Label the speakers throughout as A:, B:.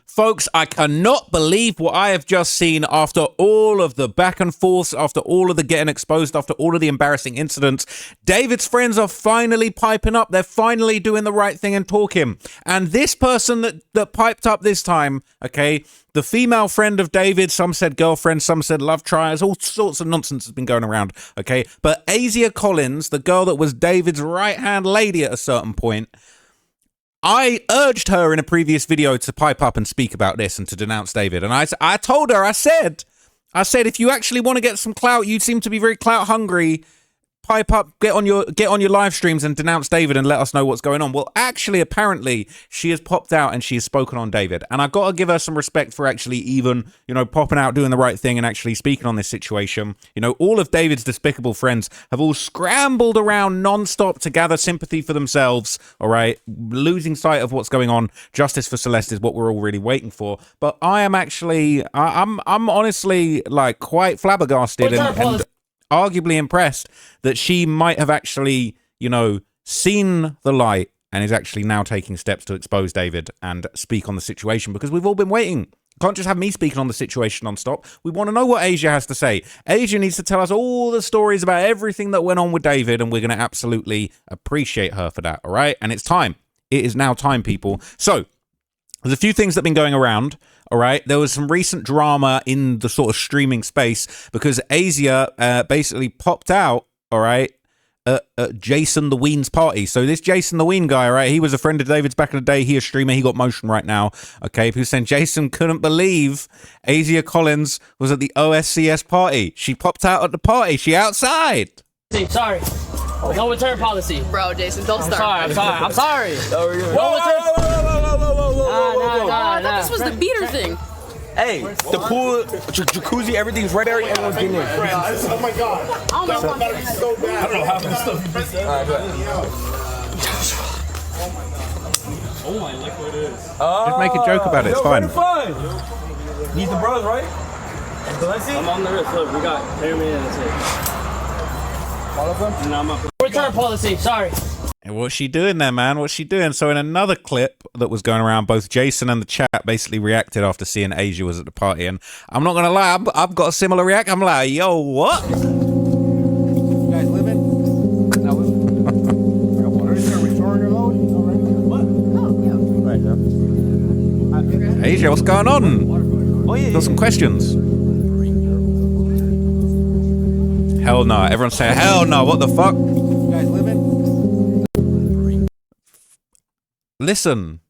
A: Folks, I cannot believe what I have just seen after all of the back and forths, after all of the getting exposed, after all of the embarrassing incidents. David's friends are finally piping up. They're finally doing the right thing and talking. And this person that piped up this time, okay, the female friend of David, some said girlfriend, some said love trials, all sorts of nonsense has been going around, okay? But Asia Collins, the girl that was David's right-hand lady at a certain point, I urged her in a previous video to pipe up and speak about this and to denounce David. And I told her, I said, if you actually want to get some clout, you seem to be very clout hungry, pipe up, get on your live streams and denounce David and let us know what's going on. Well, actually, apparently, she has popped out and she has spoken on David. And I've got to give her some respect for actually even, you know, popping out, doing the right thing and actually speaking on this situation. You know, all of David's despicable friends have all scrambled around non-stop to gather sympathy for themselves, all right? Losing sight of what's going on. Justice for Celeste is what we're all really waiting for. But I am actually, I'm honestly, like, quite flabbergasted and arguably impressed that she might have actually, you know, seen the light and is actually now taking steps to expose David and speak on the situation, because we've all been waiting. You can't just have me speaking on the situation non-stop. We want to know what Asia has to say. Asia needs to tell us all the stories about everything that went on with David, and we're going to absolutely appreciate her for that, all right? And it's time. It is now time, people. So, there's a few things that have been going around, all right? There was some recent drama in the sort of streaming space because Asia basically popped out, all right, at Jason the Ween's party. So this Jason the Ween guy, right, he was a friend of David's back in the day. He a streamer. He got motion right now, okay? He was saying Jason couldn't believe Asia Collins was at the OSCS party. She popped out at the party. She outside.
B: Sorry. No return policy.
C: Bro, Jason, don't start.
B: I'm sorry.
C: Whoa, I thought this was the beater thing.
D: Hey, the pool, jacuzzi, everything's right there. Everyone's getting in.
E: Oh my god.
C: I don't know.
E: That better be so bad. I don't know how this stuff you said.
D: All right, go ahead.
E: Oh my liquid is.
A: Just make a joke about it. It's fine.
D: These the bros, right?
B: I'm on the wrist. Look, we got cameraman and that's it.
D: All of them?
B: No, I'm up. Return policy. Sorry.
A: What's she doing there, man? What's she doing? So in another clip that was going around, both Jason and the chat basically reacted after seeing Asia was at the party. And I'm not going to lie, I've got a similar react. I'm like, yo, what?
D: You guys living? No, we got water. Is there a restoring your load? What? Oh, yeah. Right,
A: Asia, what's going on?
D: Oh, yeah.
A: Got some questions. Hell no. Everyone say, hell no. What the fuck?
D: You guys living?
A: Listen,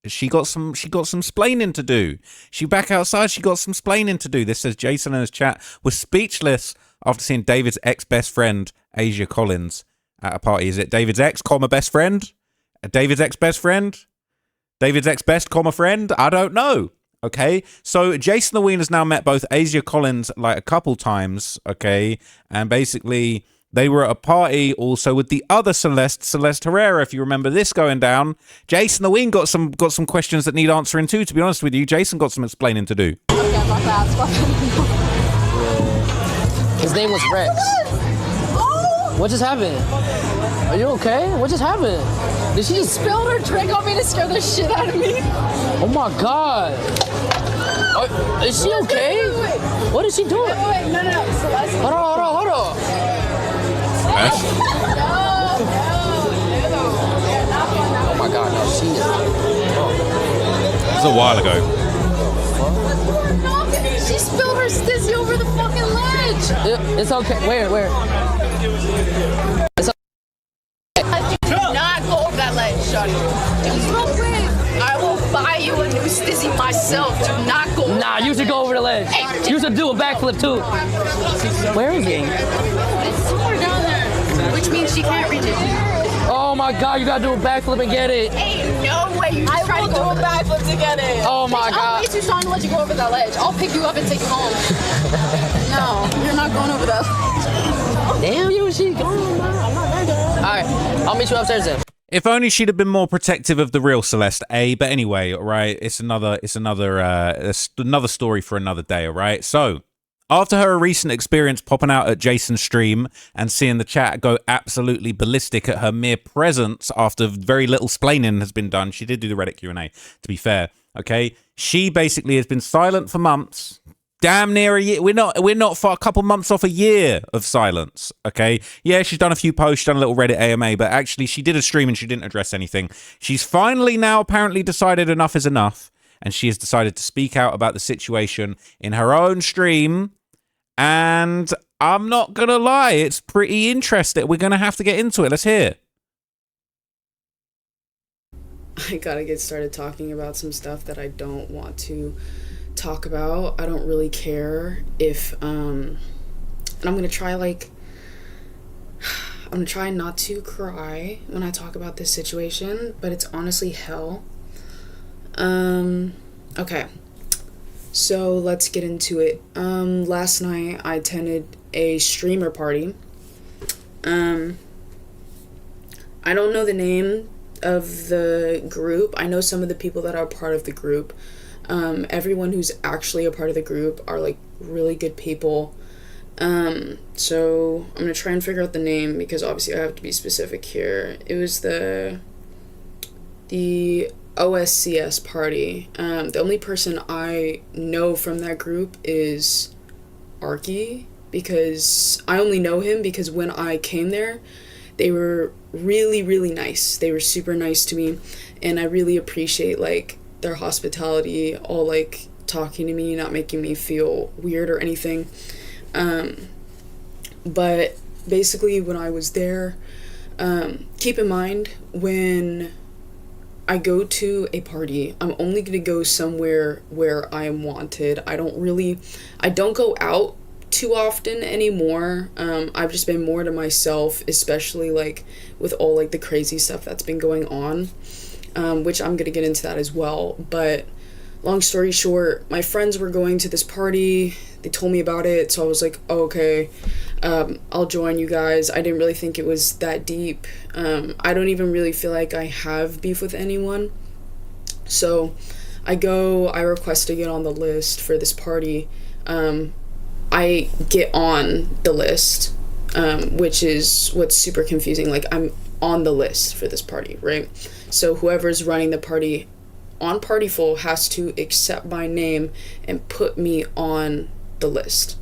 A: she got some splaining to do. She back outside, she got some splaining to do. This says Jason in his chat was speechless after seeing David's ex-best friend, Asia Collins, at a party. Is it David's ex, comma, best friend? David's ex-best friend? David's ex-best, comma, friend? I don't know. Okay, so Jason the Ween has now met both Asia Collins like a couple times, okay, and basically they were at a party also with the other Celeste Herrera. If you remember this going down, Jason the Ween got some questions that need answering too. To be honest with you, Jason got some explaining to do.
C: Okay, my bad.
B: His name was Rex. What just happened? Are you okay? What just happened? Did she just
C: Spilled her drink on me to scare the shit out of me.
B: Oh my god. Is she okay?
C: Wait.
B: What is she doing?
C: Wait, no. Celeste.
B: Hold on. Oh my god, no, she is.
A: This is a while ago.
C: She spilled her stizzy over the fucking ledge.
B: It's okay. Where? It's okay.
C: Do not go over that ledge, Shawty. No way. I will buy you a new stizzy myself. Do not go over.
B: Nah, you should go over the ledge. You should do a backflip too. Where is he?
C: It's somewhere down there. Which means she can't reach it.
B: Oh my god, you gotta do a backflip and get it.
C: Ain't no way you try to go over that.
F: backflip to get it.
B: Oh my god.
C: I'll wait too strong to let you go over that ledge. I'll pick you up and take you home. No, you're not going over that.
B: Damn, you she going, man. I'm not that good. Alright, I'll meet you upstairs then.
A: If only she'd have been more protective of the real Celeste, but anyway, all right, it's another story for another day, all right? So, After her recent experience popping out at Jason's stream and seeing the chat go absolutely ballistic at her mere presence after very little splaining has been done, she did do the Reddit Q&A, to be fair, okay? She basically has been silent for months, damn near a year. We're not for a couple months off a year of silence, okay? Yeah, she's done a few posts, done a little Reddit AMA, but actually she did a stream and she didn't address anything. She's finally now apparently decided enough is enough, and she has decided to speak out about the situation in her own stream. And I'm not going to lie, it's pretty interesting. We're going to have to get into it. Let's hear.
F: I gotta get started talking about some stuff that I don't want to talk about. I don't really care if, and I'm going to try, like, I'm going to try not to cry when I talk about this situation, but it's honestly hell. Okay. So let's get into it. Last night I attended a streamer party. I don't know the name of the group. I know some of the people that are part of the group. Everyone who's actually a part of the group are like really good people. So I'm gonna try and figure out the name because obviously I have to be specific here. It was the OSCS party. The only person I know from that group is Arky, because I only know him because when I came there, they were really, really nice. They were super nice to me, and I really appreciate, like, their hospitality, all, like, talking to me, not making me feel weird or anything. But basically when I was there, keep in mind, when I go to a party, I'm only going to go somewhere where I am wanted. I don't go out too often anymore. I've just been more to myself, especially like with all like the crazy stuff that's been going on, which I'm going to get into that as well. But long story short, my friends were going to this party. They told me about it, so I was like, oh, okay, I'll join you guys. I didn't really think it was that deep. I don't even really feel like I have beef with anyone. So I request to get on the list for this party. I get on the list, which is what's super confusing. Like, I'm on the list for this party, right? So whoever's running the party on Partyful has to accept my name and put me on the list.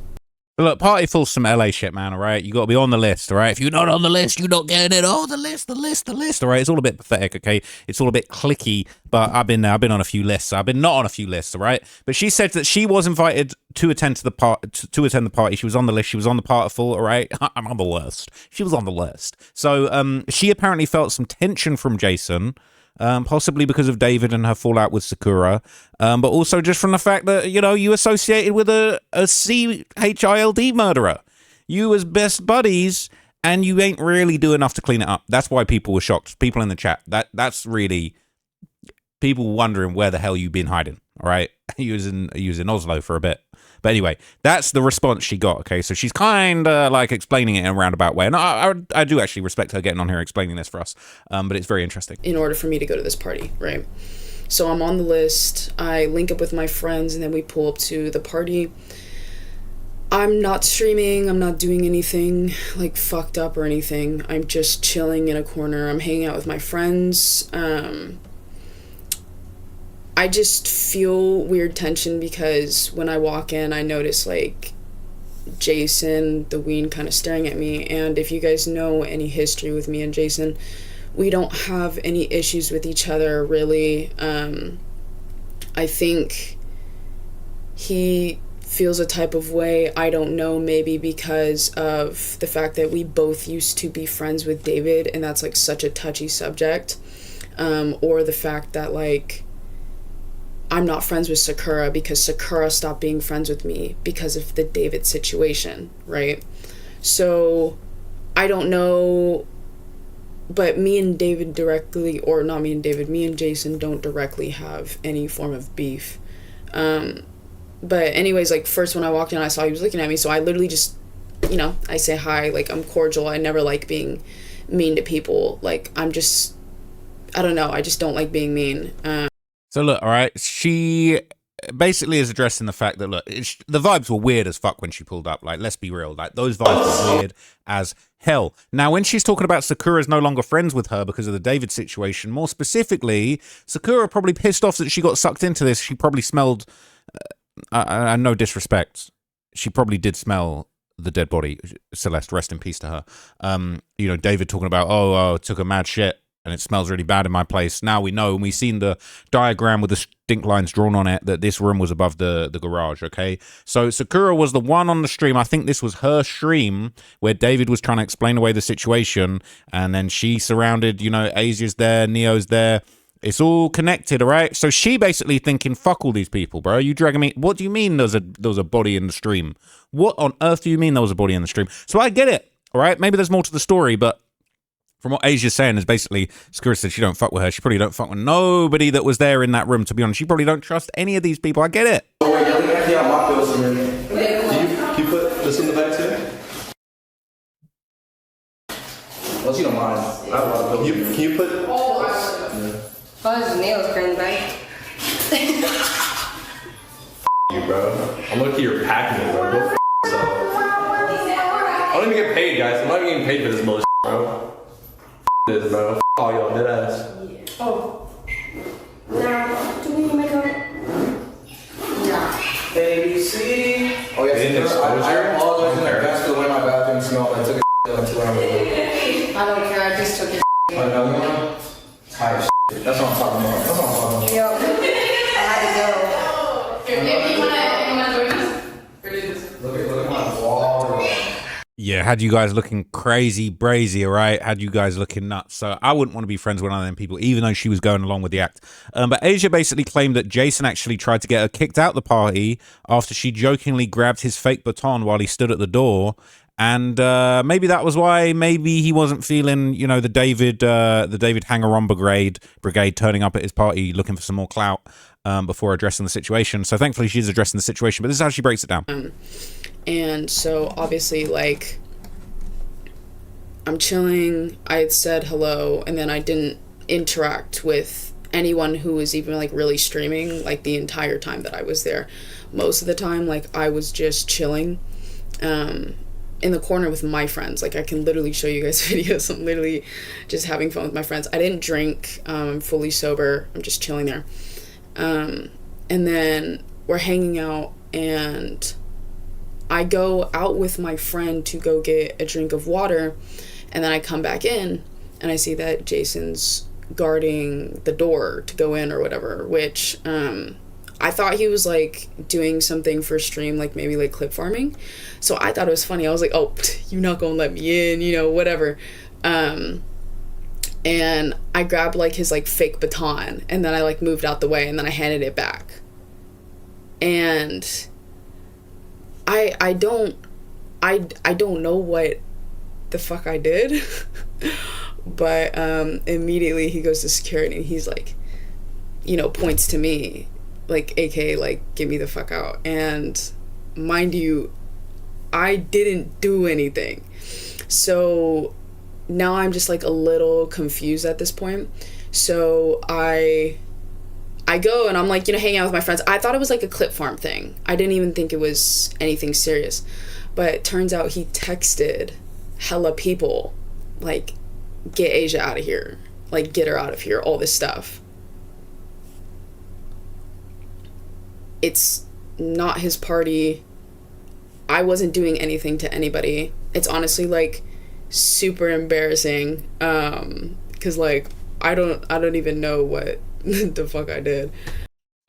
A: Look, Partyful's some LA shit, man, all right? You got to be on the list, all right? If you're not on the list, you're not getting it. Oh, the list, all right? It's all a bit pathetic, okay? It's all a bit clicky, but I've been on a few lists. I've been not on a few lists, all right? But she said that she was invited to attend the party. She was on the list. She was on the Partyful, all right? I'm on the list. She was on the list. So she apparently felt some tension from Jason, possibly because of David and her fallout with Sakura, but also just from the fact that, you know, you associated with a CHILD murderer. You as best buddies, and you ain't really do enough to clean it up. That's why people were shocked. People in the chat. That's really people wondering where the hell you been hiding. All right, he was in Oslo for a bit. But anyway, that's the response she got, okay? So she's kind of like explaining it in a roundabout way. And I do actually respect her getting on here explaining this for us, but it's very interesting.
F: In order for me to go to this party, right? So I'm on the list. I link up with my friends, and then we pull up to the party. I'm not streaming. I'm not doing anything, like, fucked up or anything. I'm just chilling in a corner. I'm hanging out with my friends. I just feel weird tension because when I walk in, I notice, like, Jason, the Ween, kind of staring at me. And if you guys know any history with me and Jason, we don't have any issues with each other, really. I think he feels a type of way, I don't know, maybe because of the fact that we both used to be friends with David, and that's, like, such a touchy subject. Or the fact that, like, I'm not friends with Sakura because Sakura stopped being friends with me because of the David situation, right? So I don't know, but me and David directly, or not me and David, me and Jason don't directly have any form of beef. But anyways, like, first when I walked in, I saw he was looking at me, so I literally just, you know, I say hi, like, I'm cordial. I never like being mean to people. Like, I don't know, I just don't like being mean.
A: So look, all right, she basically is addressing the fact that, look, the vibes were weird as fuck when she pulled up. Like, let's be real. Like, those vibes were weird as hell. Now, when she's talking about Sakura's no longer friends with her because of the David situation, more specifically, Sakura probably pissed off that she got sucked into this. She probably smelled, no disrespect, she probably did smell the dead body. Celeste, rest in peace to her. You know, David talking about, oh, took a mad shit and it smells really bad in my place. Now we know, and we've seen the diagram with the stink lines drawn on it, that this room was above the garage, okay? So Sakura was the one on the stream, I think this was her stream, where David was trying to explain away the situation, and then she surrounded, you know, Asia's there, Neo's there. It's all connected, all right? So she basically thinking, fuck all these people, bro. You dragging me? What do you mean there was a body in the stream? What on earth do you mean there was a body in the stream? So I get it, all right? Maybe there's more to the story, but from what Asia's saying is basically, Sakura said she don't fuck with her. She probably don't fuck with nobody that was there in that room, to be honest. She probably don't trust any of these people. I get it.
G: Oh, wait, I think I got my pills in here. Can you put this in the bag too? Well, you don't mind. I have a lot of pills. Can you put...
H: Oh, his nails are in the bag.
G: you, bro. I'm looking at your packing, bro. Go f yourself. I don't even get paid, guys. I'm not even getting paid for this bullshit, bro. This, bro. F all y'all, dead ass.
H: Oh. Now, do we need makeup? Yeah.
G: ABC. Oh, yeah, I apologize in advance for the way my bathroom smelled. I took a like 2 hours ago.
H: I don't care, I just took it.
G: Another one? Tired of shit. That's what I'm talking about. That's what I'm talking about.
H: Yo, I had to go.
C: If you wanna join us?
G: Look at my wall.
A: Yeah, had you guys looking crazy, brazy, all right? Had you guys looking nuts. So I wouldn't want to be friends with one of them people, even though she was going along with the act. But Asia basically claimed that Jason actually tried to get her kicked out the party after she jokingly grabbed his fake baton while he stood at the door. And maybe that was why maybe he wasn't feeling, you know, the David hanger-on brigade turning up at his party looking for some more clout before addressing the situation. So thankfully she's addressing the situation, but this is how she breaks it down.
F: And so obviously, like, I'm chilling. I had said hello, and then I didn't interact with anyone who was even, like, really streaming, like, the entire time that I was there. Most of the time, like, I was just chilling in the corner with my friends. Like, I can literally show you guys videos. I'm literally just having fun with my friends. I didn't drink. I'm fully sober. I'm just chilling there. And then we're hanging out, and I go out with my friend to go get a drink of water, and then I come back in and I see that Jason's guarding the door to go in or whatever, which I thought he was like doing something for stream, like maybe like clip farming. So I thought it was funny. I was like, oh, you're not gonna let me in, you know, whatever. And I grabbed like his like fake baton, and then I like moved out the way, and then I handed it back. And I don't know what the fuck I did. But immediately he goes to security and he's like, you know, points to me, like, aka like, get me the fuck out. And mind you, I didn't do anything. So now I'm just like a little confused at this point. So I go and I'm like, you know, hanging out with my friends. I thought it was like a clip farm thing. I didn't even think it was anything serious. But it turns out he texted hella people, like, get Asia out of here. Like, get her out of here, all this stuff. It's not his party. I wasn't doing anything to anybody. It's honestly, like, super embarrassing. 'Cause, like, I don't even know what the fuck I did.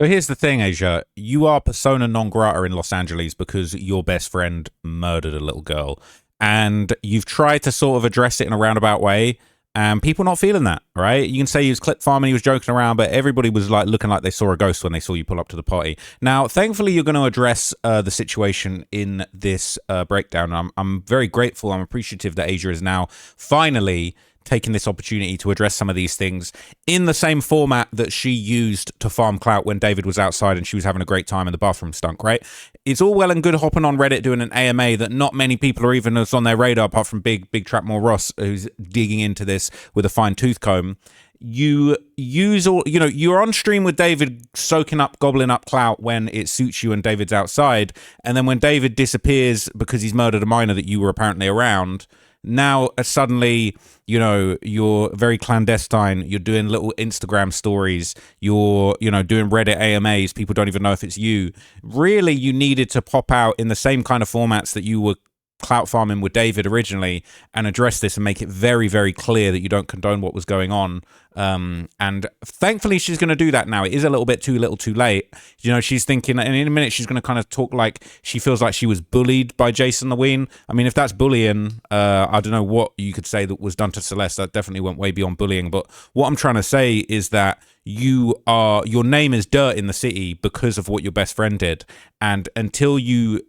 A: So here's the thing, Asia. You are persona non grata in Los Angeles because your best friend murdered a little girl. And you've tried to sort of address it in a roundabout way, and people not feeling that, right? You can say he was clip farming, he was joking around, but everybody was like looking like they saw a ghost when they saw you pull up to the party. Now, thankfully, you're going to address the situation in this breakdown. I'm very grateful. I'm appreciative that Asia is now finally taking this opportunity to address some of these things in the same format that she used to farm clout when David was outside and she was having a great time and the bathroom stunk, right? It's all well and good hopping on Reddit doing an AMA that not many people are even as on their radar apart from Big Trapmore Ross, who's digging into this with a fine tooth comb. you use all, you're on stream with David soaking up, gobbling up clout when it suits you and David's outside. And then when David disappears because he's murdered a minor that you were apparently around, now suddenly, you're very clandestine. You're doing little Instagram stories. You're, doing Reddit AMAs. People don't even know if it's you. Really, you needed to pop out in the same kind of formats that you were clout farming with David originally and address this and make it very, very clear that you don't condone what was going on. And thankfully she's going to do that now. It is a little bit too little too late. She's thinking, and in a minute she's going to kind of talk like she feels like she was bullied by Jason Lewin. I mean, if that's bullying, I don't know what you could say that was done to Celeste. That definitely went way beyond bullying. But what I'm trying to say is that your name is dirt in the city because of what your best friend did. And until you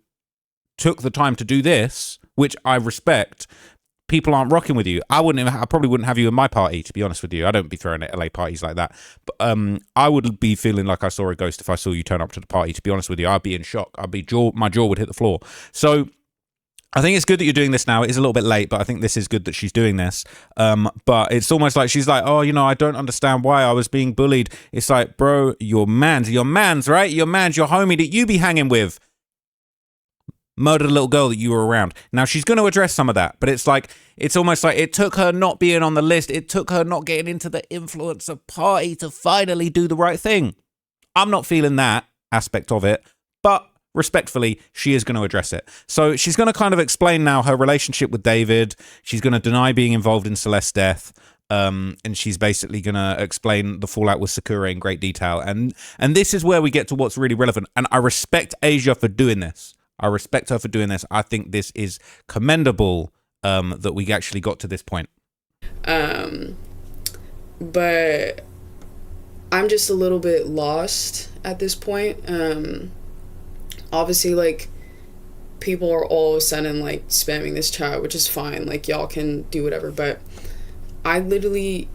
A: took the time to do this, which I respect, people aren't rocking with you. I probably wouldn't have you in my party, to be honest with you. I don't be throwing at LA parties like that. But I would be feeling like I saw a ghost if I saw you turn up to the party, to be honest with you. I'd be in shock. My jaw would hit the floor. So I think it's good that you're doing this now. It is a little bit late, but I think this is good that she's doing this. But it's almost like she's like, oh, I don't understand why I was being bullied. It's like, bro, your man's, right? Your homie that you be hanging with murdered a little girl that you were around. Now she's going to address some of that, but it's almost like it took her not being on the list. It took her not getting into the influencer party to finally do the right thing. I'm not feeling that aspect of it, but respectfully, she is going to address it. So she's going to kind of explain now her relationship with David. She's going to deny being involved in Celeste's death. And she's basically going to explain the fallout with Sakura in great detail. And this is where we get to what's really relevant. And I respect Asia for doing this. I think this is commendable that we actually got to this point.
F: But I'm just a little bit lost at this point. Obviously, like, people are all of a sudden, like, spamming this chat, which is fine. Like, y'all can do whatever. But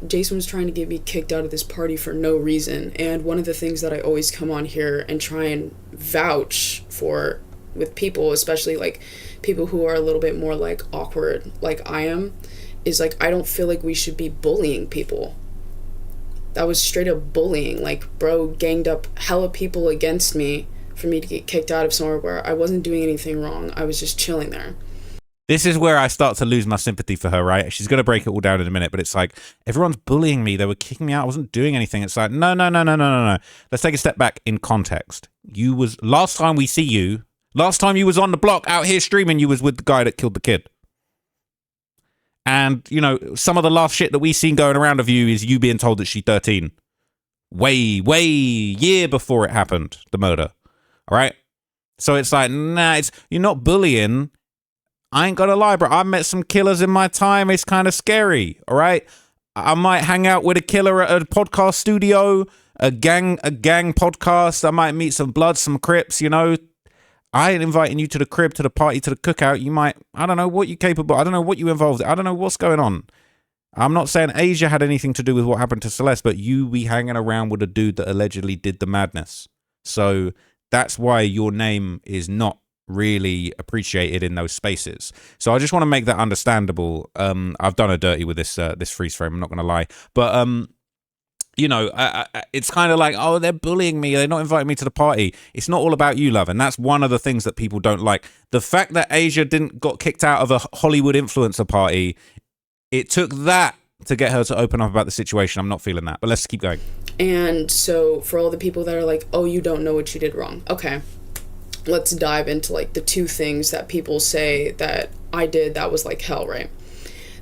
F: Jason was trying to get me kicked out of this party for no reason. And one of the things that I always come on here and try and vouch for with people, especially like people who are a little bit more like awkward like I am, is like, I don't feel like we should be bullying people. That was straight up bullying. Like, bro ganged up hella people against me for me to get kicked out of somewhere where I wasn't doing anything wrong. I was just chilling there.
A: This is where I start to lose my sympathy for her, right? She's going to break it all down in a minute, but it's like, everyone's bullying me. They were kicking me out. I wasn't doing anything. It's like, no. Let's take a step back in context. Last time you was on the block out here streaming, you was with the guy that killed the kid. And, some of the last shit that we seen going around of you is you being told that she's 13. Way year before it happened, the murder. All right? So it's like, nah, you're not bullying. I ain't gonna lie, bro. I met some killers in my time. It's kind of scary, all right? I might hang out with a killer at a podcast studio, a gang podcast. I might meet some Bloods, some Crips, I ain't inviting you to the crib, to the party, to the cookout. You might, I don't know what you're capable. I don't know what you involved. I don't know what's going on. I'm not saying Asia had anything to do with what happened to Celeste, but you be hanging around with a dude that allegedly did the madness. So that's why your name is not really appreciated in those spaces. So I just want to make that understandable. I've done her dirty with this freeze frame, I'm not going to lie. But it's kind of like, oh, they're bullying me. They're not inviting me to the party. It's not all about you, love. And that's one of the things that people don't like. The fact that Asia got kicked out of a Hollywood influencer party, it took that to get her to open up about the situation. I'm not feeling that, but let's keep going.
F: And so for all the people that are like, oh, you don't know what you did wrong. Okay, let's dive into like the two things that people say that I did that was like hell, right?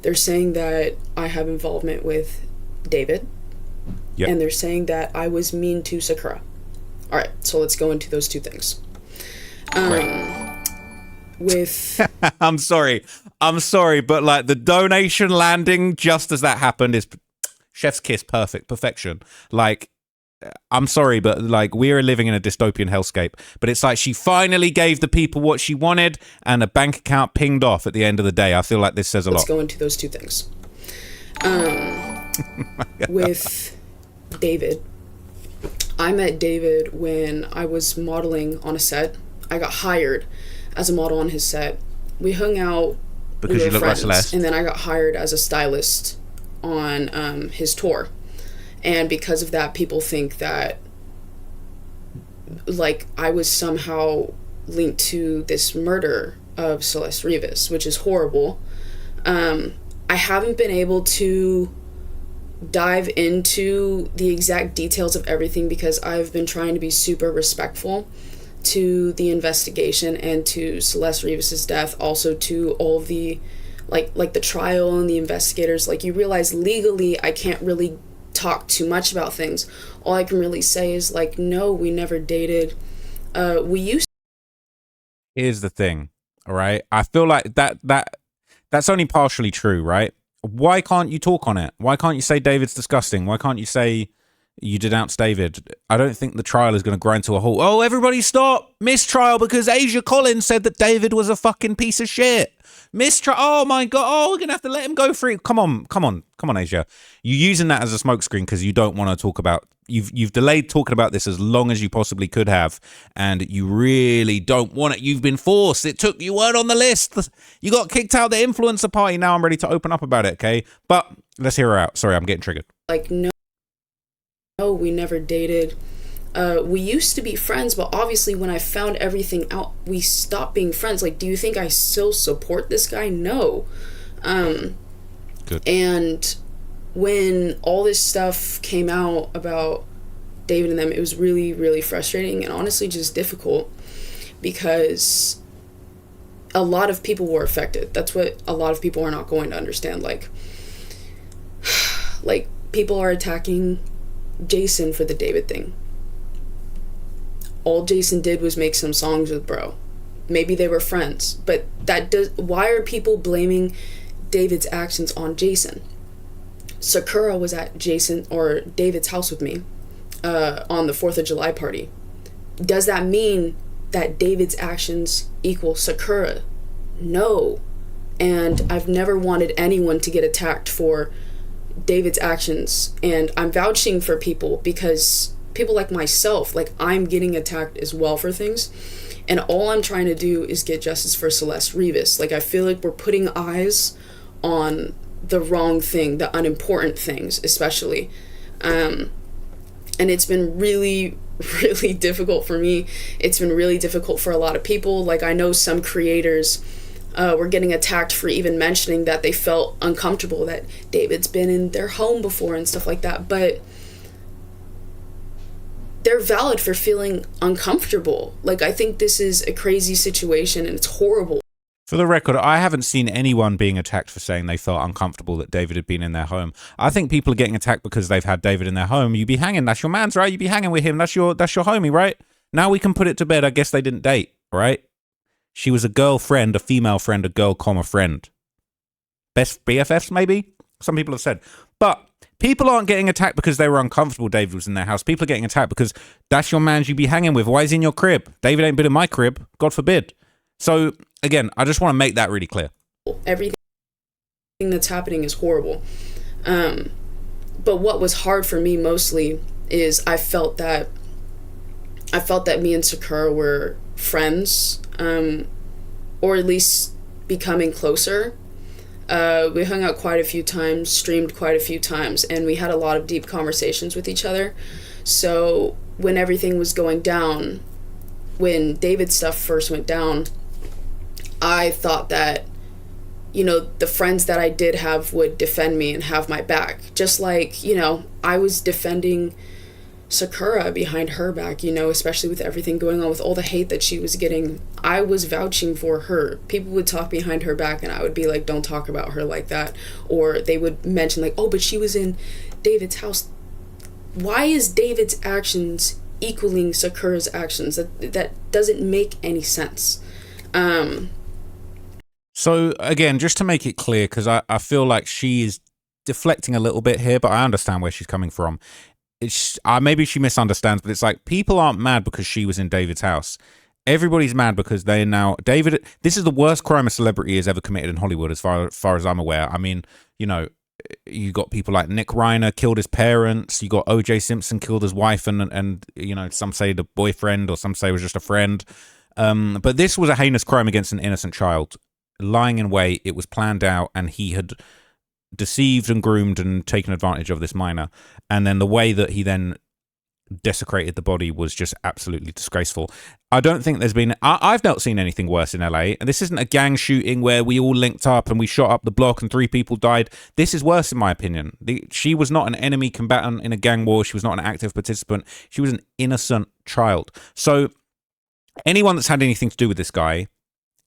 F: They're saying that I have involvement with David. Yep. And they're saying that I was mean to Sakura. All right, so let's go into those two things. With
A: I'm sorry, but like the donation landing just as that happened is chef's kiss, perfection. Like, I'm sorry, but like we're living in a dystopian hellscape. But it's like she finally gave the people what she wanted, and a bank account pinged off at the end of the day. I feel like this says a lot.
F: Let's go into those two things. With David, I met David when I was modeling on a set. I got hired as a model on his set. We hung out
A: because you look like Celeste,
F: and then I got hired as a stylist on his tour. And because of that, people think that like I was somehow linked to this murder of Celeste Rivas, which is horrible. I haven't been able to dive into the exact details of everything because I've been trying to be super respectful to the investigation and to Celeste Rivas's death, also to all of the like the trial and the investigators. Like, you realize legally I can't really talk too much about things. All I can really say is like, no, we never dated. We used.
A: Here's the thing, all right? I feel like that's only partially true, right? Why can't you talk on it? Why can't you say David's disgusting? Why can't you say you denounce David? I don't think the trial is going to grind to a halt. Oh, everybody stop! Mistrial because Asia Collins said that David was a fucking piece of shit. Mistrial. Oh my God. Oh, we're going to have to let him go free. Come on, Asia. You're using that as a smokescreen because you don't want to talk about... You've delayed talking about this as long as you possibly could have, and you really don't want it. You've been forced. You weren't on the list. You got kicked out of the influencer party. Now I'm ready to open up about it, okay? But let's hear her out. Sorry, I'm getting triggered.
F: Like, no, we never dated. We used to be friends, but obviously when I found everything out, we stopped being friends. Like, do you think I still support this guy? No.
A: Good.
F: And when all this stuff came out about David and them, it was really, really frustrating and honestly just difficult because a lot of people were affected. That's what a lot of people are not going to understand. Like people are attacking Jason for the David thing. All Jason did was make some songs with bro. Maybe they were friends, but why are people blaming David's actions on Jason? Sakura was at Jason or David's house with me on the 4th of July party. Does that mean that David's actions equal Sakura? No. And I've never wanted anyone to get attacked for David's actions. And I'm vouching for people because people like myself, like, I'm getting attacked as well for things. And all I'm trying to do is get justice for Celeste Rivas. Like, I feel like we're putting eyes on the wrong thing, the unimportant things especially, and it's been really, really difficult for me. It's been really difficult for a lot of people. Like, I know some creators were getting attacked for even mentioning that they felt uncomfortable that David's been in their home before and stuff like that, but they're valid for feeling uncomfortable. Like, I think this is a crazy situation and it's horrible.
A: For the record, I haven't seen anyone being attacked for saying they felt uncomfortable that David had been in their home. I think people are getting attacked because they've had David in their home. You be hanging, that's your man's, right? You be hanging with him, that's your homie, right? Now we can put it to bed. I guess they didn't date, right? She was a girlfriend, a female friend, a girl, friend. Best BFFs, maybe? Some people have said. But people aren't getting attacked because they were uncomfortable David was in their house. People are getting attacked because that's your man you be hanging with. Why is he in your crib? David ain't been in my crib. God forbid. So, again, I just want to make that really clear.
F: Everything that's happening is horrible. But what was hard for me mostly is I felt that me and Sakura were friends, or at least becoming closer. We hung out quite a few times, streamed quite a few times, and we had a lot of deep conversations with each other. So when everything was going down, when David's stuff first went down, I thought that, you know, the friends that I did have would defend me and have my back. Just like, you know, I was defending Sakura behind her back, you know, especially with everything going on, with all the hate that she was getting. I was vouching for her. People would talk behind her back and I would be like, don't talk about her like that. Or they would mention like, oh, but she was in David's house. Why is David's actions equaling Sakura's actions? That doesn't make any sense.
A: So, again, just to make it clear, because I feel like she is deflecting a little bit here, but I understand where she's coming from. Maybe she misunderstands, but it's like, people aren't mad because she was in David's house. Everybody's mad because they now... David... This is the worst crime a celebrity has ever committed in Hollywood, as far as I'm aware. I mean, you know, you got people like Nick Reiner killed his parents. You got O.J. Simpson killed his wife and you know, some say the boyfriend or some say it was just a friend. But this was a heinous crime against an innocent child. Lying in wait, it was planned out, and he had deceived and groomed and taken advantage of this minor. And then the way that he then desecrated the body was just absolutely disgraceful. I don't think there's been... I've not seen anything worse in LA. And this isn't a gang shooting where we all linked up and we shot up the block and 3 people died. This is worse, in my opinion. She was not an enemy combatant in a gang war. She was not an active participant. She was an innocent child. So anyone that's had anything to do with this guy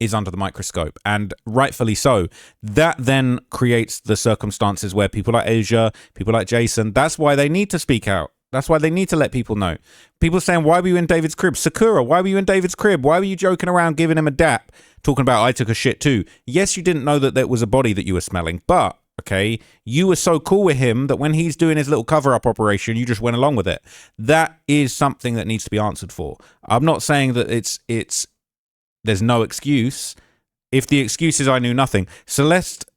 A: is under the microscope, and rightfully so. That then creates the circumstances where people like Asia, people like Jason, that's why they need to speak out. That's why they need to let people know. People are saying, why were you in David's crib? Sakura, why were you in David's crib? Why were you joking around giving him a dap, talking about I took a shit too? Yes, you didn't know that there was a body that you were smelling, but, okay, you were so cool with him that when he's doing his little cover-up operation, you just went along with it. That is something that needs to be answered for. I'm not saying that there's no excuse. If the excuse is I knew nothing, Celeste,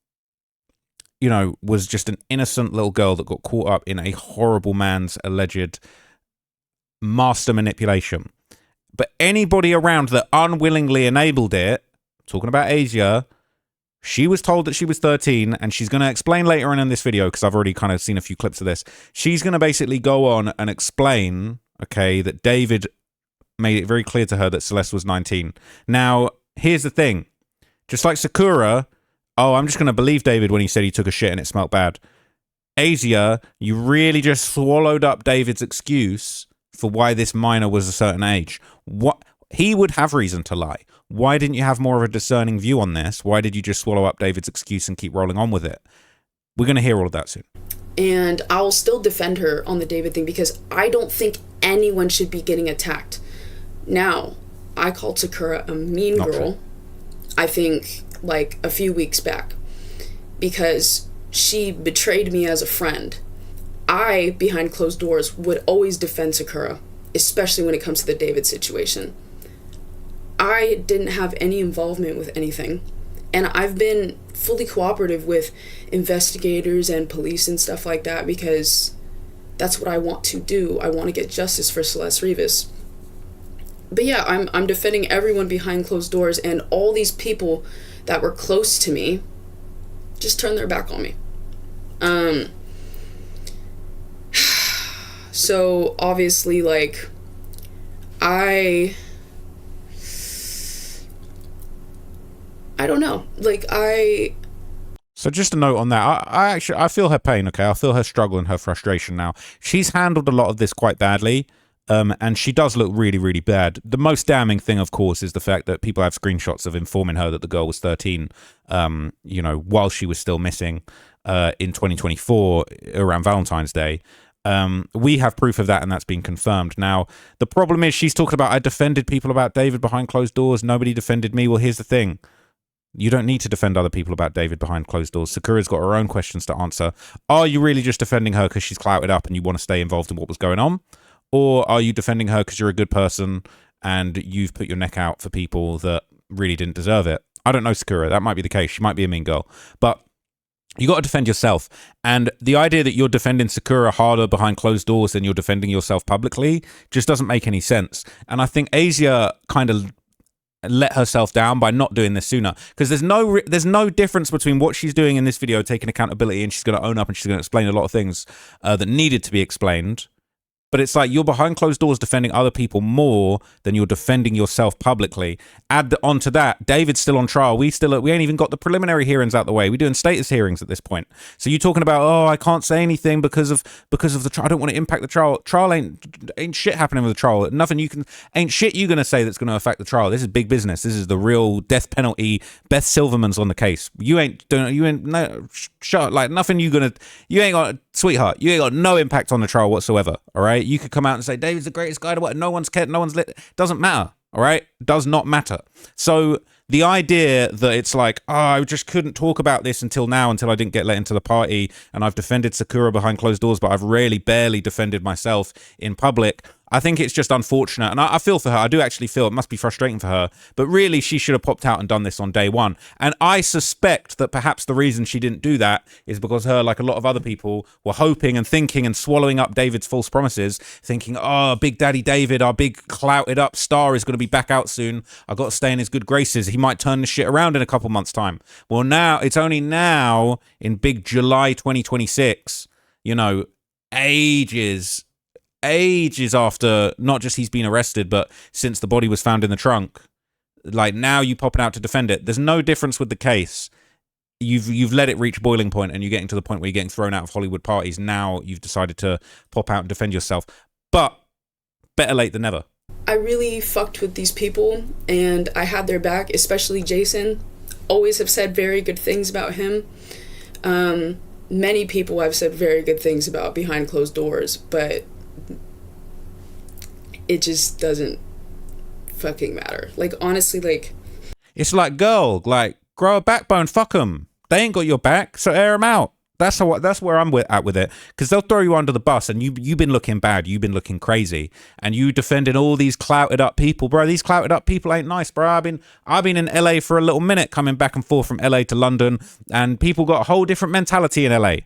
A: you know, was just an innocent little girl that got caught up in a horrible man's alleged master manipulation. But anybody around that unwillingly enabled it, talking about Asia, she was told that she was 13, and she's going to explain later on in this video, because I've already kind of seen a few clips of this. She's going to basically go on and explain, okay, that David made it very clear to her that Celeste was 19. Now, here's the thing. Just like Sakura... oh, I'm just going to believe David when he said he took a shit and it smelled bad. Asia, you really just swallowed up David's excuse for why this minor was a certain age. What he would have reason to lie. Why didn't you have more of a discerning view on this? Why did you just swallow up David's excuse and keep rolling on with it? We're going to hear all of that soon.
F: And I'll still defend her on the David thing because I don't think anyone should be getting attacked. Now, I called Sakura a mean girl, I think, like a few weeks back, because she betrayed me as a friend. I, behind closed doors, would always defend Sakura, especially when it comes to the David situation. I didn't have any involvement with anything, and I've been fully cooperative with investigators and police and stuff like that because that's what I want to do. I want to get justice for Celeste Rivas. But yeah, I'm defending everyone behind closed doors, and all these people that were close to me just turned their back on me. So obviously, like, I don't know. Like,
A: So just a note on that. I feel her pain, okay? I feel her struggle and her frustration now. She's handled a lot of this quite badly. And she does look really, really bad. The most damning thing, of course, is the fact that people have screenshots of informing her that the girl was 13, you know, while she was still missing in 2024 around Valentine's Day. We have proof of that, and that's been confirmed. Now, the problem is she's talking about, I defended people about David behind closed doors. Nobody defended me. Well, here's the thing. You don't need to defend other people about David behind closed doors. Sakura's got her own questions to answer. Are you really just defending her because she's clouted up and you want to stay involved in what was going on? Or are you defending her because you're a good person and you've put your neck out for people that really didn't deserve it? I don't know, Sakura. That might be the case. She might be a mean girl. But you got to defend yourself. And the idea that you're defending Sakura harder behind closed doors than you're defending yourself publicly just doesn't make any sense. And I think Asia kind of let herself down by not doing this sooner, because there's no difference between what she's doing in this video, taking accountability, and she's going to own up and she's going to explain a lot of things that needed to be explained. But it's like you're behind closed doors defending other people more than you're defending yourself publicly. Add on to that, David's still on trial. We ain't even got the preliminary hearings out the way. We're doing status hearings at this point. So you're talking about, oh, I can't say anything because of the trial. I don't want to impact the trial. Trial ain't shit happening with the trial. Ain't shit you gonna say that's gonna affect the trial. This is big business. This is the real death penalty. Beth Silverman's on the case. Shut up. Like nothing you ain't got, sweetheart. You ain't got no impact on the trial whatsoever. All right. You could come out and say David's the greatest guy to what? No one's cared. No one's lit. Doesn't matter. All right. Does not matter. So the idea that it's like, oh, I just couldn't talk about this until I didn't get let into the party, and I've defended Sakura behind closed doors, but I've barely defended myself in public. I think it's just unfortunate, and I feel for her. I do actually feel it must be frustrating for her, but really she should have popped out and done this on day one. And I suspect that perhaps the reason she didn't do that is because her, like a lot of other people, were hoping and thinking and swallowing up David's false promises, thinking, oh, Big Daddy David, our big clouted up star, is going to be back out soon. I've got to stay in his good graces. He might turn the shit around in a couple months' time. Well, now, it's only now in big July 2026, you know, ages after not just he's been arrested, but since the body was found in the trunk, like now you popping out to defend it. There's no difference with the case. You've let it reach boiling point and you're getting to the point where you're getting thrown out of Hollywood parties. Now you've decided to pop out and defend yourself, but better late than never.
F: I really fucked with these people and I had their back, especially Jason. Always have said very good things about him. Many people I've said very good things about behind closed doors, but it just doesn't fucking matter. Like, honestly, like...
A: It's like, girl, like, grow a backbone, fuck them. They ain't got your back, so air them out. That's where I'm at with it. Because they'll throw you under the bus, and you've been looking bad, you've been looking crazy, and you defending all these clouted up people. Bro, these clouted up people ain't nice, bro. I've been in LA for a little minute, coming back and forth from LA to London, and people got a whole different mentality in LA.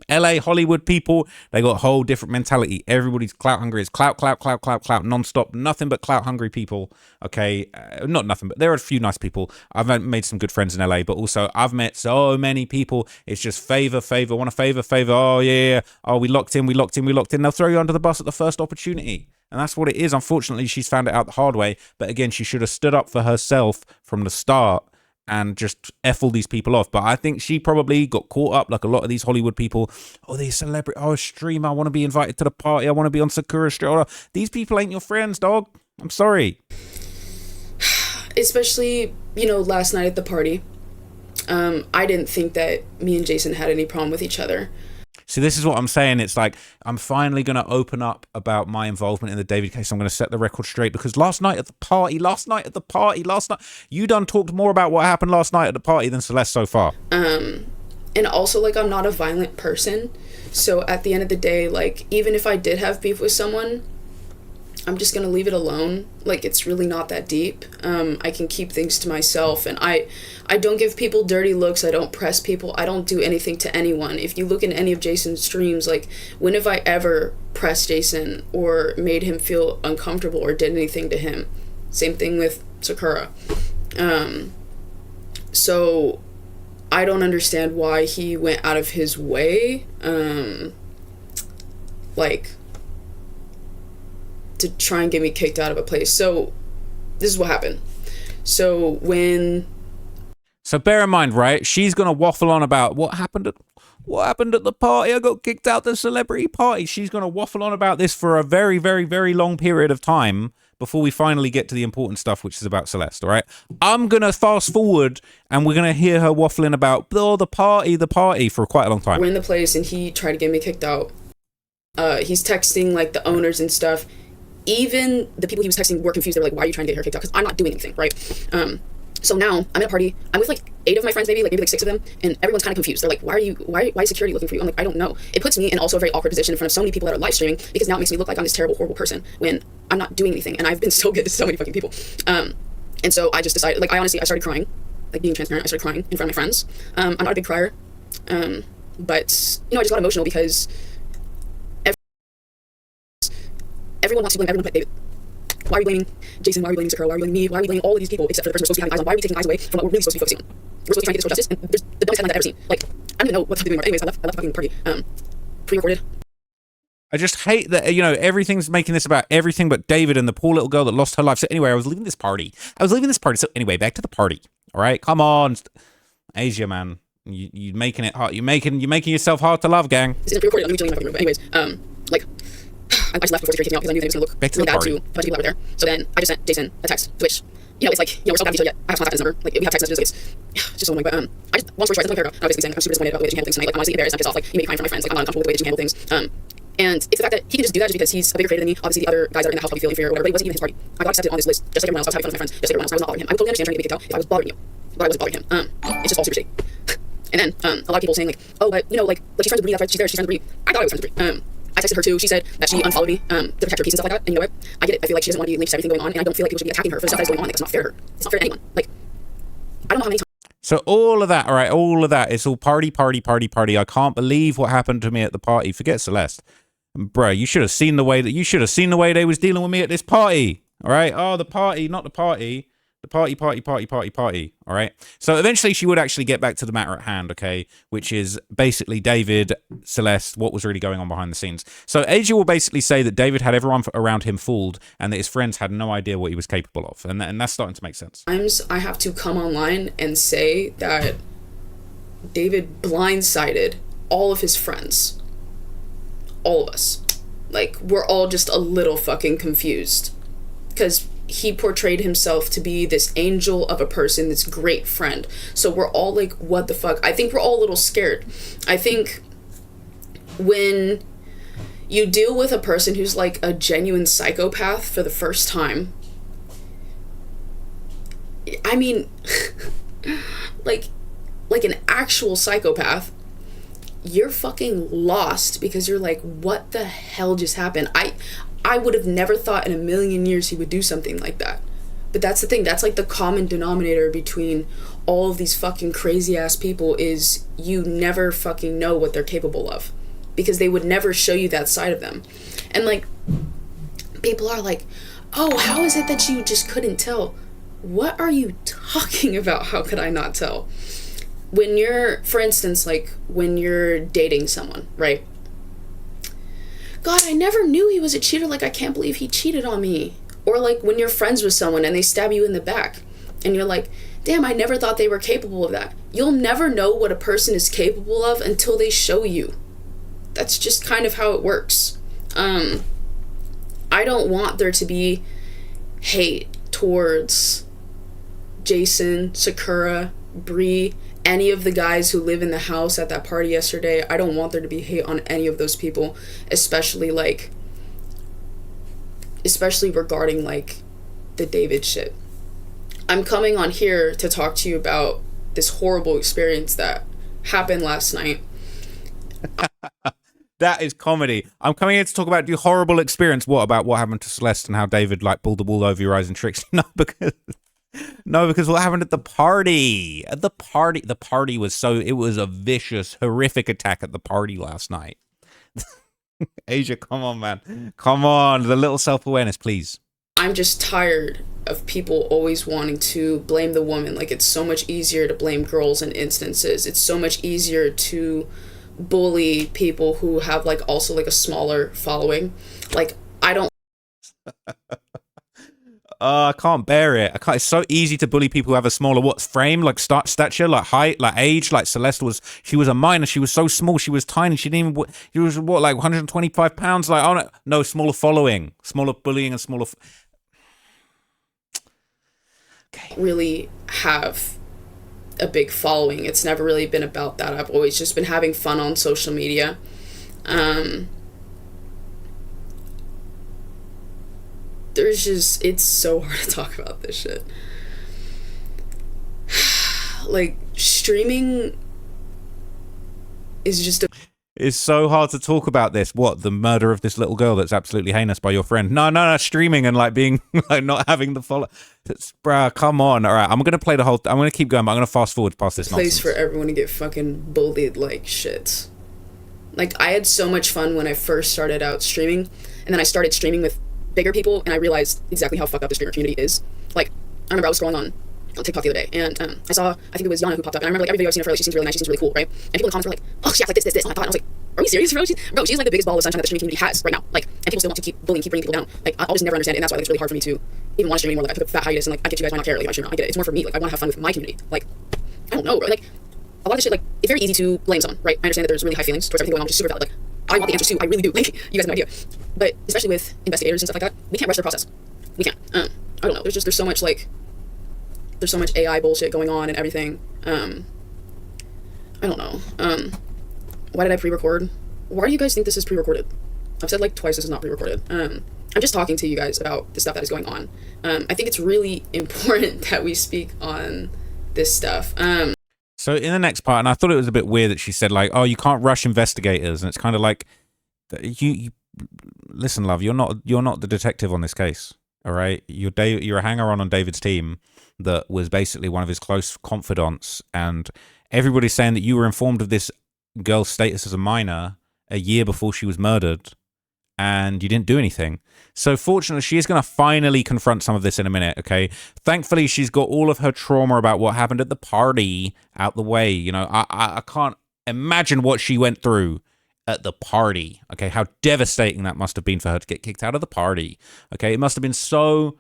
A: Hollywood people, they got a whole different mentality. Everybody's clout hungry. It's clout, non-stop. Nothing but clout hungry people. Okay, not nothing, but there are a few nice people. I've made some good friends in LA, but also I've met so many people. It's just favor. Want a favor. Oh yeah. Oh, we locked in. They'll throw you under the bus at the first opportunity. And that's what it is. Unfortunately, she's found it out the hard way. But again, she should have stood up for herself from the start and just F all these people off. But I think she probably got caught up like a lot of these Hollywood people. Oh, they're celebrity. Oh, a streamer. I want to be invited to the party. I want to be on Sakura Street. Oh, these people ain't your friends, dog. I'm sorry.
F: Especially, you know, last night at the party. I didn't think that me and Jason had any problem with each other.
A: See, this is what I'm saying. It's like, I'm finally going to open up about my involvement in the David case. I'm going to set the record straight because last night, you done talked more about what happened last night at the party than Celeste so far.
F: And also, like, I'm not a violent person. So at the end of the day, like, even if I did have beef with someone, I'm just going to leave it alone. Like, it's really not that deep. I can keep things to myself. And I don't give people dirty looks. I don't press people. I don't do anything to anyone. If you look in any of Jason's streams, like, when have I ever pressed Jason or made him feel uncomfortable or did anything to him? Same thing with Sakura. So I don't understand why he went out of his way, like, to try and get me kicked out of a place. So this is what happened. So
A: bear in mind, right? She's gonna waffle on about what happened at the party. I got kicked out the celebrity party. She's gonna waffle on about this for a very, very, very long period of time before we finally get to the important stuff, which is about Celeste. All right, I'm gonna fast forward, and we're gonna hear her waffling about the party for quite a long time.
F: We're in the place, and he tried to get me kicked out. He's texting like the owners and stuff. Even the people he was texting were confused. They were like, why are you trying to get her kicked out? Because I'm not doing anything, right? So now I'm at a party. I'm with like 8 of my friends, maybe like 6 of them, and everyone's kind of confused. They're like, why is security looking for you? I'm like, I don't know. It puts me in also a very awkward position in front of so many people that are live streaming, because now it makes me look like I'm this terrible, horrible person when I'm not doing anything, and I've been so good to so many fucking people. And so I just decided, like, I started crying, like, being transparent. I started crying in front of my friends. I'm not a big crier, but you know, I just got emotional because everyone wants to blame everyone but David. Why are we blaming Jason? Why are we blaming Sakura? Why are we blaming me? Why are we blaming all of these people except for the person we're supposed to be having eyes on? Why are we taking eyes away from what we're really supposed to be focusing on? We're supposed to be trying to get this for justice, and there's the dumbest headline I've ever seen. Like, I don't even know what the fuck to do anymore. Anyways, I left the fucking party. Pre-recorded.
A: I just hate that, you know, everything's making this about everything but David and the poor little girl that lost her life. So anyway, I was leaving this party. So anyway, back to the party. All right, come on, Asia, man. You making it hard. You're making yourself hard to love, gang.
F: This isn't pre-recorded. I'm usually in my fucking room. But anyways, like, I just left before security kicked me out because I knew that it was going to look really bad to a bunch of people that were there. So then I just sent Jason a text, which, you know, it's like, you know, we're still not detailed yet. I have to contact his number. Like, we have text messages. Like, it's just so annoying. But I just, long story short, I sent him a paragraph. I was basically saying I'm super disappointed about the way that you handle things tonight. Like, I'm honestly embarrassed. I'm pissed off. Like, you made me crying for my friends. Like, I'm not uncomfortable with the way that you handle things. And it's the fact that he can just do that just because he's a bigger creator than me. Obviously, the other guys that are in the house probably feel inferior or whatever. But it wasn't even his party. I got accepted on this list just like everyone else. I was having fun with my friends, just like everyone else. I was not bothering him. I would totally understand trying to get me kicked out if I was bothering you, but I wasn't bothering him. It's just all super shitty. And then a lot of people saying like, oh, but you know, like she's friends with Bree. That's right. She's friends with Bree. I thought I was friends with Bree. I I texted her too. She said that she unfollowed me to protect her peace and stuff like that. And you know what? I get it. I feel like she doesn't want to be linked to everything going on, and I don't feel like people should be attacking her for the stuff that's going on. Like, it's not fair to her. It's not fair to anyone. Like, I don't know how many times.
A: So all of that, all right, all of that, it's all party. I can't believe what happened to me at the party. Forget Celeste. Bruh, you should have seen the way they was dealing with me at this party. All right? Oh, the party, not the party. The party. All right? So eventually she would actually get back to the matter at hand, okay? Which is basically David, Celeste, what was really going on behind the scenes. So Asia will basically say that David had everyone around him fooled and that his friends had no idea what he was capable of. And that's starting to make sense.
F: Sometimes I have to come online and say that David blindsided all of his friends. All of us. Like, we're all just a little fucking confused. Because he portrayed himself to be this angel of a person, this great friend. So we're all like, what the fuck? I think we're all a little scared. I think when you deal with a person who's like a genuine psychopath for the first time, I mean, like an actual psychopath, you're fucking lost because you're like, what the hell just happened? I would have never thought in a million years he would do something like that. But that's the thing. That's like the common denominator between all of these fucking crazy ass people is you never fucking know what they're capable of because they would never show you that side of them. And like, people are like, oh, how is it that you just couldn't tell? What are you talking about? How could I not tell? When you're, for instance, like when you're dating someone, right? God, I never knew he was a cheater. Like, I can't believe he cheated on me. Or like when you're friends with someone and they stab you in the back and you're like, damn, I never thought they were capable of that. You'll never know what a person is capable of until they show you. That's just kind of how it works. I don't want there to be hate towards Jason, Sakura, Bree, any of the guys who live in the house at that party yesterday. I don't want there to be hate on any of those people, especially regarding like the David shit. I'm coming on here to talk to you about this horrible experience that happened last night.
A: That is comedy. I'm coming here to talk about the horrible experience. What about what happened to Celeste and how David like pulled the wool over your eyes and tricks you? No, because what happened at the party? The party was it was a vicious, horrific attack at the party last night. Asia, come on, man. Come on, the little self-awareness, please.
F: I'm just tired of people always wanting to blame the woman. Like, it's so much easier to blame girls in instances. It's so much easier to bully people who have like also like a smaller following. Like, I don't
A: I can't bear it. It's so easy to bully people who have a smaller frame, like stature, like height, like age. Like Celeste she was a minor. She was so small. She was tiny. She was like 125 pounds. Like, oh no, smaller following, smaller bullying, and smaller. Okay.
F: Really have a big following. It's never really been about that. I've always just been having fun on social media. It's so hard to talk about this shit. Like, streaming is just
A: It's so hard to talk about this. What, the murder of this little girl that's absolutely heinous by your friend? No, streaming and like being like not having the follow. Bruh, come on. All right, I'm gonna play the whole. I'm gonna keep going, but I'm gonna fast forward past this
F: place
A: nonsense.
F: For everyone to get fucking bullied like shit. Like, I had so much fun when I first started out streaming, and then I started streaming with bigger people, and I realized exactly how fucked up the streamer community is. Like, I remember I was scrolling on TikTok the other day, and I saw, I think it was Yana who popped up, and I remember like every video I've seen of her, like, she seems really nice, she seems really cool, right? And people in the comments were like, oh, she acts like this, and I was like, are we serious, bro? She's like the biggest ball of sunshine that the streaming community has right now. Like, and people still want to keep bullying, keep bringing people down. Like, I'll just never understand it, and that's why like, it's really hard for me to even want to stream anymore. Like, I put a fat hiatus, and like, I get you guys might not care, like, I stream now. I get it. It's more for me. Like, I want to have fun with my community. Like, I don't know, bro. Like, a lot of this shit, like, it's very easy to blame someone, right? I understand that there's really high feelings towards everything going on, which is super valid. Like, I want the answers too. I really do. Like, you guys have no idea. But especially with investigators and stuff like that, we can't rush their process. We can't. I don't know. There's so much like, there's so much AI bullshit going on and everything. I don't know. Why did I pre-record? Why do you guys think this is pre-recorded? I've said like twice this is not pre-recorded. I'm just talking to you guys about the stuff that is going on. I think it's really important that we speak on this stuff.
A: So in the next part, and I thought it was a bit weird that she said like, oh, you can't rush investigators. And it's kind of like, you listen, love. You're not the detective on this case. All right, you're a hanger-on David's team that was basically one of his close confidants, and everybody's saying that you were informed of this girl's status as a minor a year before she was murdered, and you didn't do anything. So fortunately, she is going to finally confront some of this in a minute, okay? Thankfully, she's got all of her trauma about what happened at the party out the way. You know, I can't imagine what she went through at the party, okay? How devastating that must have been for her to get kicked out of the party, okay? It must have been so